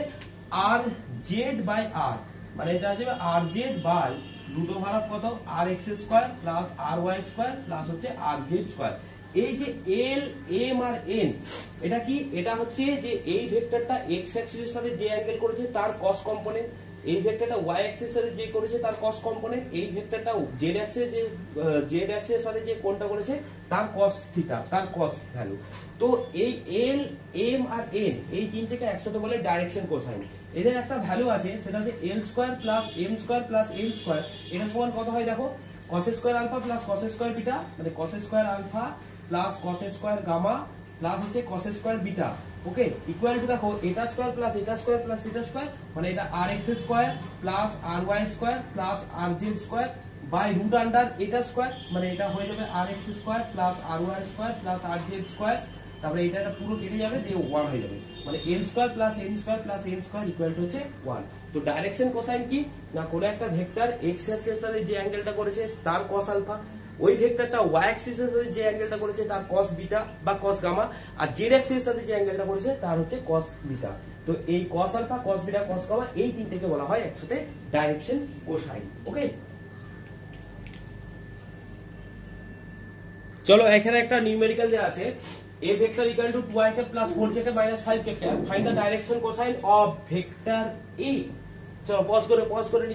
rz বাই r, মানে এটা হয়ে যাবে rz বাই √of কত, rx square plus ry square plus হচ্ছে rz স্কয়ার। এই যে l, m আর n, এটা কি, এটা হচ্ছে যে এই ভেক্টরটা x অ্যাক্সিসের সাথে যে অ্যাঙ্গেল করেছে তার cos কম্পোনেন্ট, এই ভেক্টরটা y অ্যাক্সিসের সাথে যে করেছে তার cos কম্পোনেন্ট, এই ভেক্টরটা z অ্যাক্সিসের সাথে যে কোণটা করেছে তার cos থিটা, তার cos ভ্যালু। তো এই l, m আর n, এই তিনটাকে একসাথে বলে ডাইরেকশন কোসাইন। এদের একটা ভ্যালু আছে, সেটা হচ্ছে l square plus m square plus l square. এটা সমান কত হয় দেখো, cos square alpha plus cos square beta, মানে cos square alpha plus cos square gamma plus হচ্ছে cos square beta. Okay, equal to দেখো এটা স্কয়ার প্লাস এটা স্কয়ার প্লাস এটা স্কয়ার, মানে এটা rx square plus ry square plus rz square by root under এটা square, মানে এটা হয়ে যাবে rx square plus ry square plus rz square. তারপরে এটা পুরো কেটে যাবে, দিয়ে 1 হয়ে যাবে, মানে n square plus n square plus n square equal to হচ্ছে 1। তো ডাইরেকশন কোসাইন কি না, কোন একটা ভেক্টর x অ্যাক্সিসের সাথে যে অ্যাঙ্গেলটা করেছে তার cos আলফা, ওই ভেক্টরটা y অ্যাক্সিসের সাথে যে অ্যাঙ্গেলটা করেছে তার cos বিটা বা cos গামা, আর z অ্যাক্সিসের সাথে যে অ্যাঙ্গেলটা করেছে তার হচ্ছে cos বিটা। তো এই cos alpha cos beta cos gamma এই তিনটেকে বলা হয় একসাথে ডাইরেকশন কোসাইন। ওকে, চলো এখানে একটা নিউমেরিক্যাল দেয়া আছে a vector equal to 2i cap plus 4j cap minus 5k cap find the direction cosine of vector a। চলো পজ করে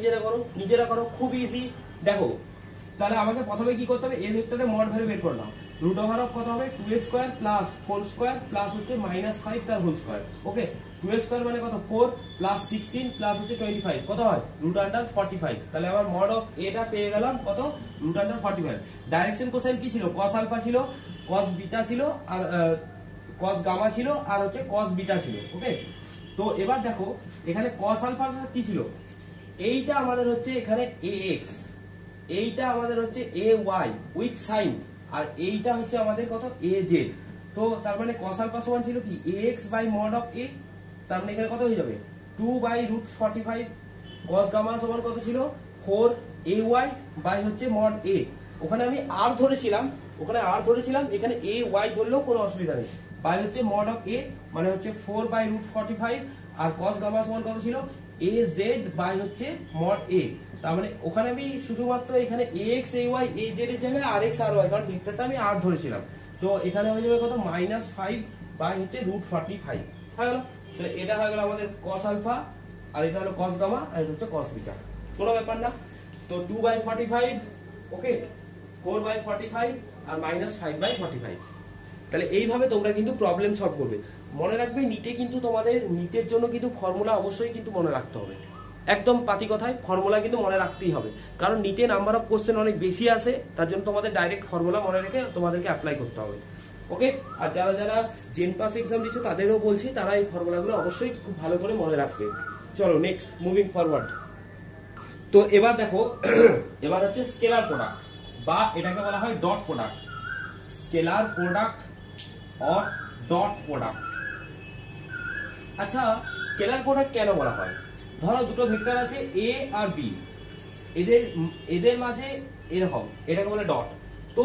নিজেরা করো খুব ইজি। দেখো তাহলে আমাকে প্রথমে কি করতে হবে, a ভেক্টরের মড ভ্যালু বের করলাম, রুট ওভার অফ কত হবে 2a square plus 4 square plus হচ্ছে -5 তার হোল স্কয়ার। ওকে, 2a স্কয়ার মানে কত 4 প্লাস 16 প্লাস হচ্ছে 25 কত হয় √45। তাহলে আমার মড অফ এটা পেয়ে গেলাম কত √45। ডাইরেকশন কোসাইন কি ছিল, cos আলফা ছিল, cos বিটা ছিল আর cos গামা ছিল আর হচ্ছে cos বিটা ছিল। ওকে, তো এবার দেখো এখানে cos আলফা কি ছিল, এইটা আমাদের হচ্ছে এখানে ax, এইটা আমাদের হচ্ছে ay উইথ সাইন, আর এইটা হচ্ছে আমাদের কত az। তো তার মানে cos আলফা সমান ছিল কি ax by mod of a, তার মানে এখানে কত হয়ে যাবে 2/√45। cos গামা সমান কত ছিল 4ay বাই হচ্ছে মড a, ওখানে আমি r ধরেছিলাম, এখানে ay ধরলেও কোনো অসুবিধা নেই, বাই হচ্ছে মড অফ a মানে হচ্ছে 4/√45। আর cos গামা সমান কত ছিল az বাই হচ্ছে মড a, তার মানে ওখানে আমি শুধুমাত্র এখানে ax ay az এর জায়গায় rx ry, কারণ ভেক্টরটা আমি r ধরেছিলাম, তো এখানে হয়ে যাবে কত -5 বাই হচ্ছে √45 হয়ে গেল। তাহলে এটা হয়ে গেল আমাদের cos আলফা, আর এটা হলো cos গামা, আর এটা হচ্ছে cos বিটা, কোনো ব্যাপার না। তো 2/45 ওকে 4/45 আর -5/45। তাহলে এইভাবে তোমরা কিন্তু প্রবলেম সলভ করবে। মনে রাখবে নিটে কিন্তু তোমাদের নিটের জন্য কিন্তু ফর্মুলা অবশ্যই কিন্তু মনে রাখতে হবে, একদম পাতি কথায় ফর্মুলা কিন্তু মনে রাখতেই হবে, কারণ নিটে নাম্বার অফ কোশ্চেন অনেক বেশি আছে, তার জন্য তোমাদের ডাইরেক্ট ফর্মুলা মনে রেখে তোমাদেরকে অ্যাপ্লাই করতে হবে। ওকে, আর যারা জেন পাস এক্সাম দিচ্ছ তাদেরও বলছি তারা এই ফর্মুলাগুলো অবশ্যই খুব ভালো করে মনে রাখবে। চলো নেক্সট মুভিং ফরওয়ার্ড। তো এবার দেখো এবার হচ্ছে স্কেলার প্রোডাক্ট বা এটাকে বলা হয় dot product, scalar product or dot product. আচ্ছা স্কেলার প্রোডাক্ট কেন বলা হয়, ধরো দুটো ভেক্টর আছে a আর b, এদের মাঝে এরকম এটাকে বলে ডট। তো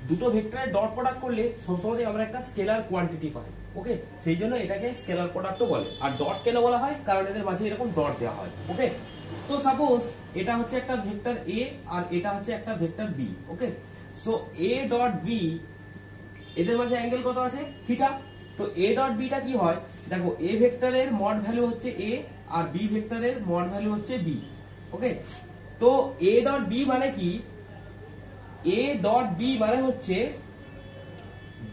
দুটো ভেক্টরের ডট প্রোডাক্ট করলে সবসময় আমরা একটা স্কেলার কোয়ান্টিটি পাই। ওকে, সেই জন্য এটাকে স্কেলার প্রোডাক্টও বলে। আর ডট কেন বলা হয়, কারণ এদের মাঝে এরকম ডট দেওয়া হয়। ওকে, তো সাপোজ এটা হচ্ছে একটা ভেক্টর a আর এটা হচ্ছে একটা vector b। Okay, so a dot b এদের মাঝে অ্যাঙ্গেল কত আছে থিটা। তো a ডট b টা কি হয়, দেখো a ভেক্টরের মড ভ্যালু হচ্ছে a আর b ভেক্টরের মড ভ্যালু হচ্ছে b। ওকে, তো a ডট b মানে কি, a ডট b মানে হচ্ছে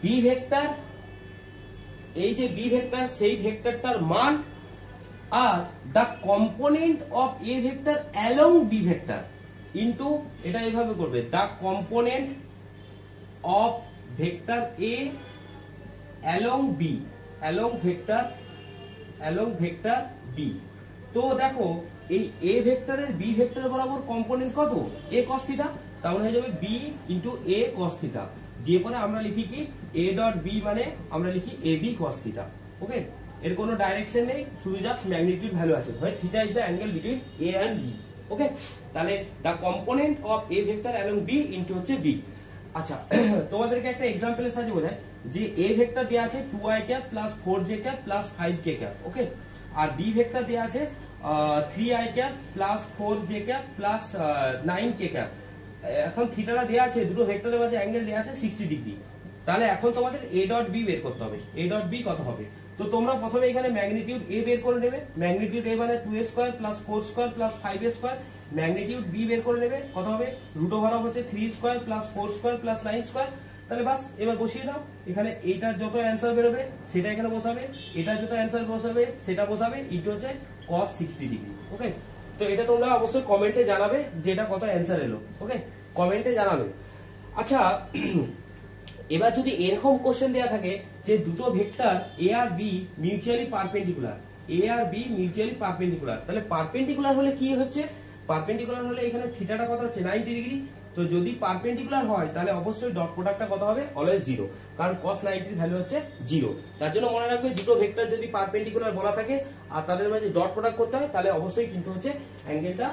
b ভেক্টর, এই যে b ভেক্টর সেই ভেক্টরটার মান, are the component of a vector along b vector into, এটা এইভাবে করবে the component of vector a along b, along vector b। তো দেখো এই a ভেক্টরের b ভেক্টর বরাবর কম্পোনেন্ট কত a cos থিটা, তার মানে হয়ে যাবে b into a cos theta, দিয়ে পরে আমরা লিখি কি a ডট b মানে আমরা লিখি ab cos থিটা। ওকে, এর কোনো ডাইরেকশন নেই, শুধু জাস্ট ম্যাগনিটিউড ভ্যালু আছে, হয় theta is the angle between a and b। Okay, তাহলে the component of a vector along b into হচ্ছে b। আচ্ছা তোমাদেরকে একটা এক্সাম্পলের সাহায্যে বোঝায় যে a ভেক্টর দেয়া আছে 2i cap plus 4j cap plus 5k cap. Okay, আর b ভেক্টর দেয়া আছে 3i cap plus 4j cap plus 9k cap. এখন থিটাটা দেয়া আছে, দুটো ভেক্টরের মাঝে অ্যাঙ্গেল দেয়া আছে 60 ডিগ্রি। তাহলে এখন তোমাদের a ডট b বের করতে হবে, a ডট b কত হবে। তো তোমরা প্রথমে এখানে ম্যাগনিটিউড a বের করে নেবে, ম্যাগনিটিউড a মানে 2a square plus 4 square plus 5a square, magnitude b বের করে নেবে, কত হবে রুট ওভার অফ হচ্ছে 3 square plus 4 square plus 9 square. তাহলে বাস এবার বসিয়ে দাও, এখানে এইটার যত অ্যান্সার বেরোবে সেটা এখানে বসাবে, এটার যত অ্যান্সার বসাবে সেটা বসাবে, ইনটু হচ্ছে cos 60 ডিগ্রি। ওকে, তো এটা তোমরা অবশ্যই কমেন্টে জানাবে যে এটা কত অ্যান্সার এলো। ওকে, কমেন্টে জানাবে। আচ্ছা এবার যদি এরকম কোশ্চেন দেয়া থাকে যে দুটো ভেক্টর a আর b মিউচুয়ালি পারপেন্ডিকুলার, a আর b মিউচুয়ালি পারপেন্ডিকুলার, তাহলে পারপেন্ডিকুলার হলে কি হচ্ছে, পারপেন্ডিকুলার হলে এখানে থিটাটা কত হচ্ছে 90 ডিগ্রি। তো যদি পারপেন্ডিকুলার হয় তাহলে অবশ্যই ডট প্রোডাক্টটা কত হবে অলওয়েজ 0, কারণ cos 90 এর ভ্যালু হচ্ছে 0। তার জন্য মনে রাখবে দুটো ভেক্টর যদি পারপেন্ডিকুলার বলা থাকে আর তাদের মাঝে ডট প্রোডাক্ট করতে হয় তাহলে অবশ্যই কিন্তু হচ্ছে অ্যাঙ্গেলটা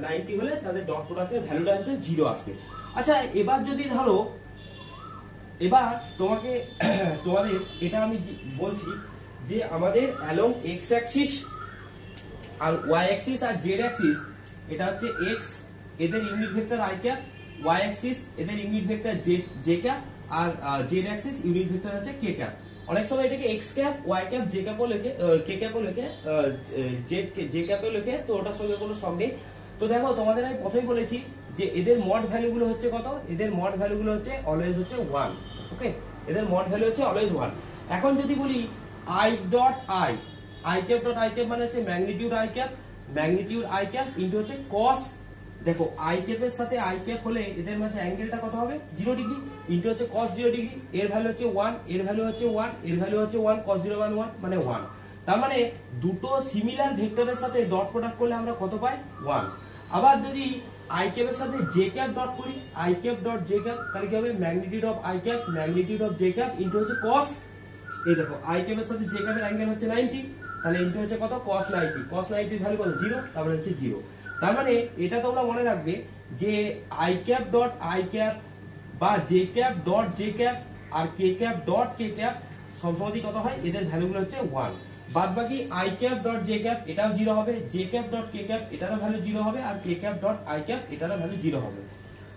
90 হলে তাদের ডট প্রোডাক্টের ভ্যালুটা হচ্ছে 0 আসবে। আচ্ছা এবার যদি ধরো, এবার তোমাদের এটা আমি বলছি যে আমাদের অ্যালং এক্স অ্যাক্সিস আর ওয়াই অ্যাক্সিস আর জেড অ্যাক্সিস, এটা হচ্ছে এক্স, এদের unit vector I cap, Y axis এদের ইউনিট ভেক্টর জে ক্যাপ, আর জেড অ্যাক্সিস ইউনিট ভেক্টর হচ্ছে কে ক্যাপ। অনেক সময় এটাকে X cap, Y cap, J ক্যাপও লেখে, কে ক্যাপও লেখে, জে ক্যাপও লেখে, তো ওটার সঙ্গে কোনো সব নেই। তো দেখো তোমাদের আমি প্রথমেই বলেছি যে এদের মড ভ্যালু গুলো হচ্ছে কত, এদের মড ভ্যালু গুলো হচ্ছে অলওয়েজ হচ্ছে 1। ওকে, এদের মড ভ্যালু হচ্ছে অলওয়েজ 1। এখন যদি বলি I dot I, I cap dot I cap মানে হচ্ছে magnitude I cap, magnitude I cap into হচ্ছে cos, দেখো আই ক্যাপের সাথে আই ক্যাপ হলে এদের মাঝে অ্যাঙ্গেলটা কত হবে 0 ডিগ্রি, ইনটু হচ্ছে cos 0 ডিগ্রি, এর ভ্যালু হচ্ছে 1, এর ভ্যালু হচ্ছে 1, এর ভ্যালু হচ্ছে 1, cos 0 1 1 মানে 1। তার মানে দুটো সিমিলার ভেক্টরের সাথে ডট প্রোডাক্ট করলে আমরা কত পাই 1। আবার যদি আই ক্যাপের সাথে জে ক্যাপ ডট করি, I cap dot J cap, তাহলে কি হবে magnitude of I cap magnitude of J cap into হচ্ছে cos, এই দেখো আই ক্যাপের সাথে জে ক্যাপের অ্যাঙ্গেল হচ্ছে 90, তাহলে ইনটু হচ্ছে কত cos 90, cos 90 এর ভ্যালু কত 0, তারপরে হচ্ছে 0। তার মানে এটা তোমরা মনে রাখবে যে I cap dot I cap বা J cap dot J cap আর K cap dot K cap সবসময় কত হয়, এদের ভ্যালুগুলো হচ্ছে 1। বাদ বাকি I cap dot J cap এটাও 0 হবে, J cap dot K cap এটারও ভ্যালু 0 হবে, আর K cap dot I cap এটারও ভ্যালু 0 হবে।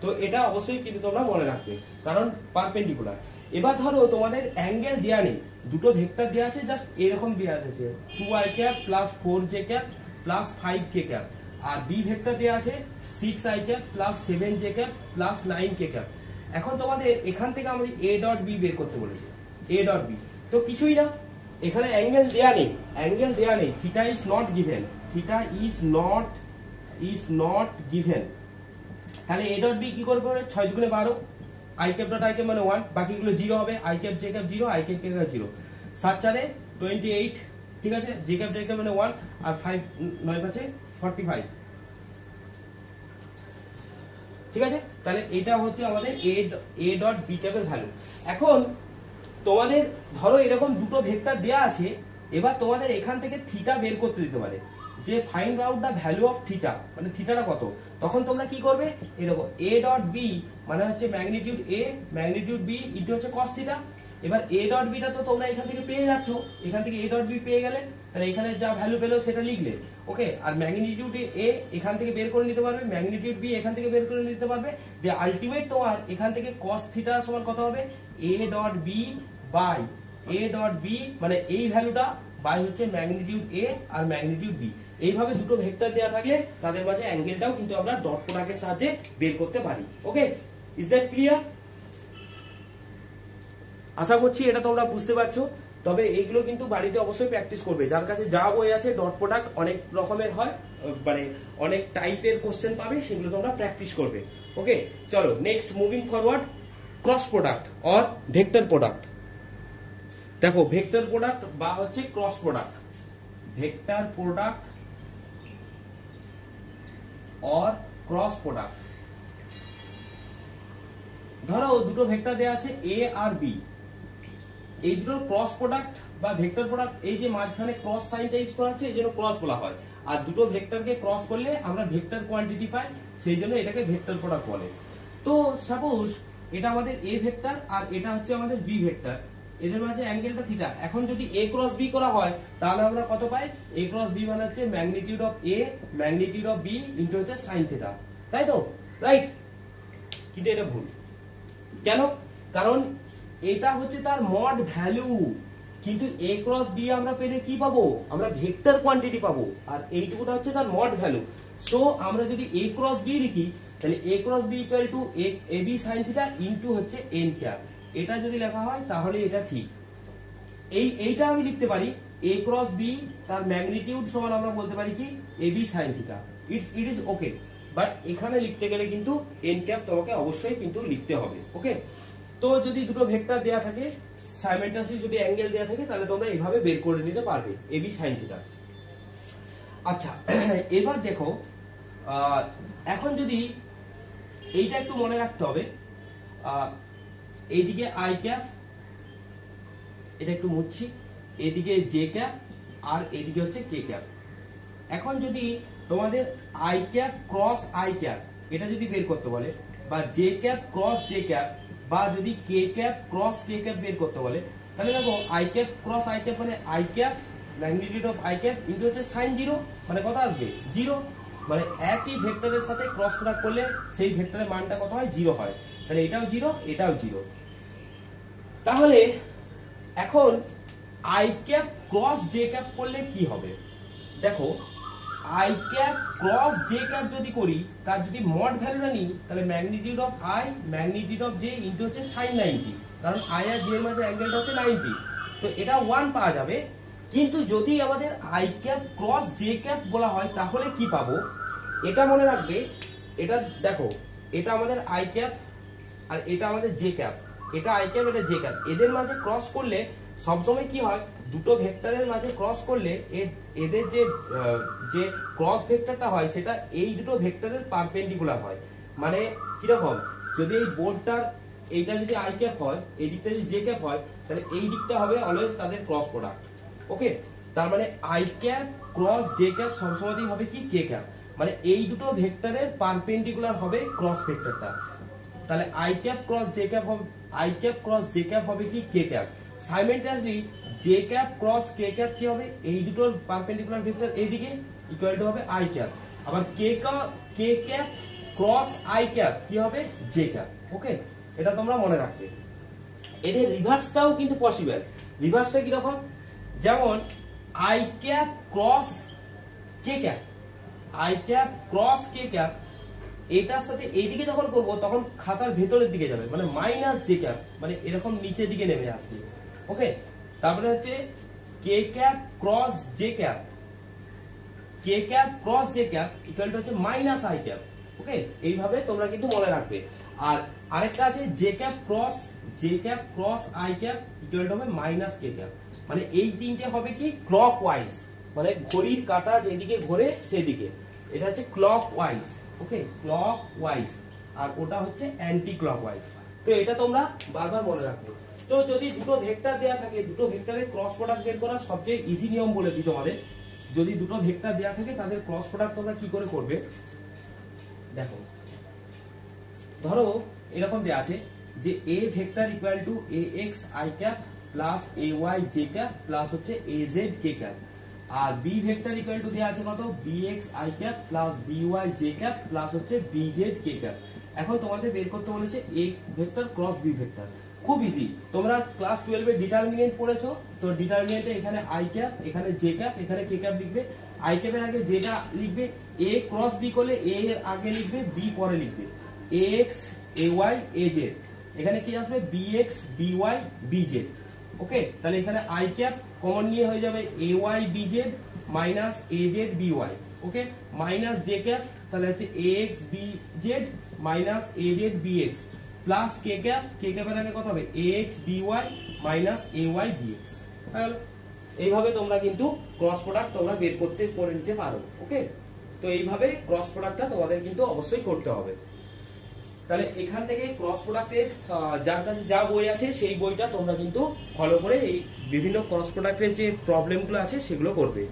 তো এটা অবশ্যই কিন্তু তোমরা মনে রাখবে, কারণ পারপেন্ডিকুলার। এবার ধরো তোমাদের অ্যাঙ্গেল দেয়া নেই, দুটো ভেক্টর দেয়া আছে, জাস্ট এরকম দেয়া আছে 2i cap plus 4j cap plus 5k cap, আর বি ভেক্টর দেয়া আছে 6i cap plus 7j cap plus 9k cap. এখন তোমাদের এখান থেকে আমরা a ডট b বের করতে বলেছি, a ডট b। তো কিছুই না, এখানে অ্যাঙ্গেল দেয়া নেই, অ্যাঙ্গেল দেয়া নেই, theta is not given, theta is not given. তাহলে a ডট b কি করবে 6 দুগুণে 12, I cap dot I cap মানে 1, বাকিগুলো 0 হবে, I cap J cap 0, I cap K cap 0, 7 4 28, ঠিক আছে, জে ক্যাপ জে ক্যাপ মানে 1, আর 5 9 5 45, ঠিক আছে। তাহলে এটা হচ্ছে আমাদের a ডট b ক্যাপের ভ্যালু। এখন তোমাদের ধরো এরকম দুটো ভেক্টর দেয়া আছে, এবার তোমাদের এখান থেকে থিটা বের করতে দিতে পারে, যে find out the value of theta, মানে থিটাটা কত। তখন তোমরা কি করবে, এই দেখো a ডট b মানে হচ্ছে magnitude a magnitude b into হচ্ছে cos থিটা। এবার a ডট b টা তো তোমরা এখান থেকে পেয়ে যাচ্ছ, এখান থেকে a ডট b পেয়ে গেলে, তাহলে এখানে যা ভ্যালু পেলো সেটা লিখলে, ওকে। আর ম্যাগনিটিউড a এখান থেকে বের করে নিতে পারবে, ম্যাগনিটিউড b এখান থেকে বের করে নিতে পারবে, যে আলটিমেট তোমার এখান থেকে cos থিটা সমান কত হবে a dot b by a dot b, মানে এই ভ্যালুটা বাই হচ্ছে ম্যাগনিটিউড a আর ম্যাগনিটিউড b। এইভাবে দুটো ভেক্টর দেওয়া থাকলে তাদের মাঝে অ্যাঙ্গেলটাও কিন্তু আমরা ডট প্রোডাক্টের সাহায্যে বের করতে পারি। ওকে, ইজ দ্যাট ক্লিয়ার? আশা করছি এটা তোমরা বুঝতে পারছো। তবে এইগুলো কিন্তু বাড়িতে অবশ্যই প্র্যাকটিস করবে। যার কাছে যা বই আছে ডট প্রোডাক্ট অনেক রকমের হয়, মানে অনেক টাইপের কোশ্চেন পাবে, সেগুলো তোমরা প্র্যাকটিস করবে। ওকে, চলো next moving forward, cross product or vector product. দেখো ভেক্টর প্রোডাক্ট বা হচ্ছে cross product, vector product or cross product. ধরো দুটো ভেক্টর দেওয়া আছে a আর b, এই দুটো ক্রস প্রোডাক্ট বা ভেক্টর প্রোডাক্ট, এই যে মাঝখানে ক্রস সাইনটা ইউজ করা হচ্ছে এই জন্য ক্রস বলা হয়। আর দুটো ভেক্টরকে ক্রস করলে আমরা ভেক্টর কোয়ান্টিটি পাই, সেই জন্য এটাকে ভেক্টর প্রোডাক্ট বলে। তো সাপোজ এটা আমাদের a ভেক্টর আর এটা হচ্ছে আমাদের b ভেক্টর, এদের মাঝে অ্যাঙ্গেলটা থিটা। এখন যদি a ক্রস b করা হয় তাহলে আমরা কত পাই, a ক্রস b মানে হচ্ছে magnitude of a magnitude of b into হচ্ছে sin থিটা, তাই তো? রাইট? কিন্তু এটা ভুল। কেন? কারণ এটা হচ্ছে তার মড ভ্যালু, কিন্তু a ক্রস b আমরা পেলে কি পাবো, আমরা ভেক্টর কোয়ান্টিটি পাবো, আর এইটুকুটা হচ্ছে তার মড ভ্যালু। সো আমরা যদি a ক্রস b লিখি তাহলে a cross b equal to ab sin theta into হচ্ছে n ক্যাপ। এটা যদি লেখা হয় তাহলে এটা ঠিক। এইটা আমি লিখতে পারি a ক্রস b তার ম্যাগনিটিউড সমান আমরা বলতে পারি কি ab sin theta. It is okay, but এখানে লিখতে গেলে কিন্তু n ক্যাপ তোমাকে অবশ্যই কিন্তু লিখতে হবে। ওকে, তো যদি দুটো ভেক্টর দেয়া থাকে সাইমেন্টাসলি, যদি অ্যাঙ্গেল দেয়া থাকে তাহলে তোমরা এইভাবে বের করে নিতে পারবে ab sin থিটা। আচ্ছা, এবার দেখো এখন যদি এইটা একটু মনে রাখতে হবে, এইদিকে আই ক্যাপ, এটা একটু মুছছি, এদিকে জে ক্যাপ আর এদিকে হচ্ছে কে ক্যাপ। এখন যদি তোমাদের I cap cross I cap এটা যদি বের করতে বলে, বা J cap cross J cap, বা যদি K cap cross K cap বের করতে বলে, তাহলে দেখো I cap cross I cap মানে I cap magnitude of I cap into হচ্ছে সাইন জিরো, মানে কত আসবে জিরো, মানে একই ভেক্টরের সাথে ক্রস প্রোডাক্ট করলে সেই ভেক্টরের মানটা কত হয় জিরো হয়, তাহলে এটাও জিরো এটাও জিরো। তাহলে এখন I cap cross J cap করলে কি হবে, দেখো I cap cross J cap যদি করি তার যদি মড ভ্যালুটা নিই তাহলে magnitude of I magnitude of J into হচ্ছে সাইন 90, কারণ আই আর জে এর মাঝে অ্যাঙ্গেলটা হচ্ছে 90, তো এটা 1 পাওয়া যাবে। কিন্তু যদি আমাদের I cap cross J cap বলা হয় তাহলে কি পাবো, এটা মনে রাখবে, এটা দেখো এটা আমাদের আই ক্যাপ আর এটা আমাদের জে ক্যাপ, এটা আই ক্যাপ এটা জে ক্যাপ, এদের মাঝে ক্রস করলে সবসময় কি হয়, দুটো ভেক্টরের মাঝে ক্রস করলে এদের যে ক্রস ভেক্টরটা হয় সেটা এই দুটো ভেক্টরের পারপেন্ডিকুলার হয়। মানে কিরকম, যদি এই বোর্ডটার এইটা যদি আই ক্যাপ হয় এই দিকটা যদি জে ক্যাপ হয় তাহলে এই দিকটা হবে অলওয়েজ তাদের ক্রস প্রোডাক্ট। ওকে, তার মানে I cap cross J cap সবসময়ই হবে কি কে ক্যাপ, মানে এই দুটো ভেক্টরের পারপেন্ডিকুলার হবে ক্রস ভেক্টরটা, তাহলে I cap cross J cap হবে, I cap cross J cap হবে কি K cap. Simultaneously J cap cross K cap কি হবে, এই দুটোর পারপেন্ডিকুলার ভেক্টর এইদিকে ইকুয়াল টু হবে আই ক্যাপ, আবার K cap cross I cap কি হবে জে ক্যাপ। ওকে, এটা তোমরা মনে রাখবে। এদের রিভার্সটাও কিন্তু পসিবল। রিভার্সটা কি রকম, যেমন I cap cross K cap, I cap cross K cap এটার সাথে এইদিকে যখন করবো তখন খাতার ভেতরের দিকে যাবে, মানে মাইনাস জে ক্যাপ, মানে এরকম নিচের দিকে নেমে আসবে। ওকে, তারপরে হচ্ছে K cap cross J cap, K cap cross J cap equal to হচ্ছে মাইনাস আই ক্যাপ। ওকে, এইভাবে তোমরা কিন্তু মনে রাখবে। আর আরেকটা আছে J cap cross I cap equal to হবে মাইনাস কে ক্যাপ, মানে এই তিনটে হবে কি ক্লক ওয়াইজ, মানে ঘড়ির কাঁটা যেদিকে ঘোরে সেদিকে, এটা হচ্ছে ক্লক ওয়াইজ। ওকে, ক্লক ওয়াইজ, আর ওটা হচ্ছে অ্যান্টি ক্লক ওয়াইজ। তো এটা তোমরা বারবার মনে রাখবে। তো যদি দুটো ভেক্টর দেয়া থাকে, দুটো ভেক্টরের ক্রস প্রোডাক্ট বের করার সবচেয়ে ইজি নিয়ম বলে দিই তোমাদের, যদি দুটো ভেক্টর দেয়া থাকে তাদের ক্রস প্রোডাক্ট তোমরা কি করে করবে, দেখো ধরো এরকম দেয়া আছে যে A vector equal to A X I cap plus A Y J cap plus হচ্ছে এ জেড কে ক্যাপ, আর বি ভেক্টর ইকুয়াল টু দেয়া আছে কত B X I cap plus B Y J cap plus হচ্ছে B Z K cap. এখন তোমাদের বের করতে বলেছে A vector cross B vector, খুব ইজি। তোমরা ক্লাস 12 এর ডিটারমিনেন্ট পড়েছো, তো ডিটারমিনেন্টে এখানে আই ক্যাপ এখানে জে ক্যাপ এখানে কে ক্যাপ লিখবে, আই ক্যাপের আগে যেটা লিখবে এ ক্রস বি করলে এ এর আগে লিখবে বি পরে লিখবে, A X A Y A Z, এখানে কি আসবে B X B Y B Z. Okay, তাহলে এখানে আই ক্যাপ কমন নিয়ে হয়ে যাবে A Y B Z minus A Z B Y. Okay, minus J cap তাহলে হচ্ছে A X B Z minus A Z B X plus K ক্যাপের আগে কত হবে A X B Y minus A Y B X. এইভাবে তোমরা কিন্তু cross product তোমরা বের করতে করে নিতে পারো। ওকে, তো এইভাবে ক্রস প্রোডাক্টটা তোমাদের কিন্তু অবশ্যই করতে হবে। তাহলে এখান থেকে ক্রস প্রোডাক্টের যার কাছে যা বই আছে সেই বইটা তোমরা কিন্তু ফলো করে এই বিভিন্ন ক্রস প্রোডাক্টের যে প্রবলেমগুলো আছে সেগুলো করবে।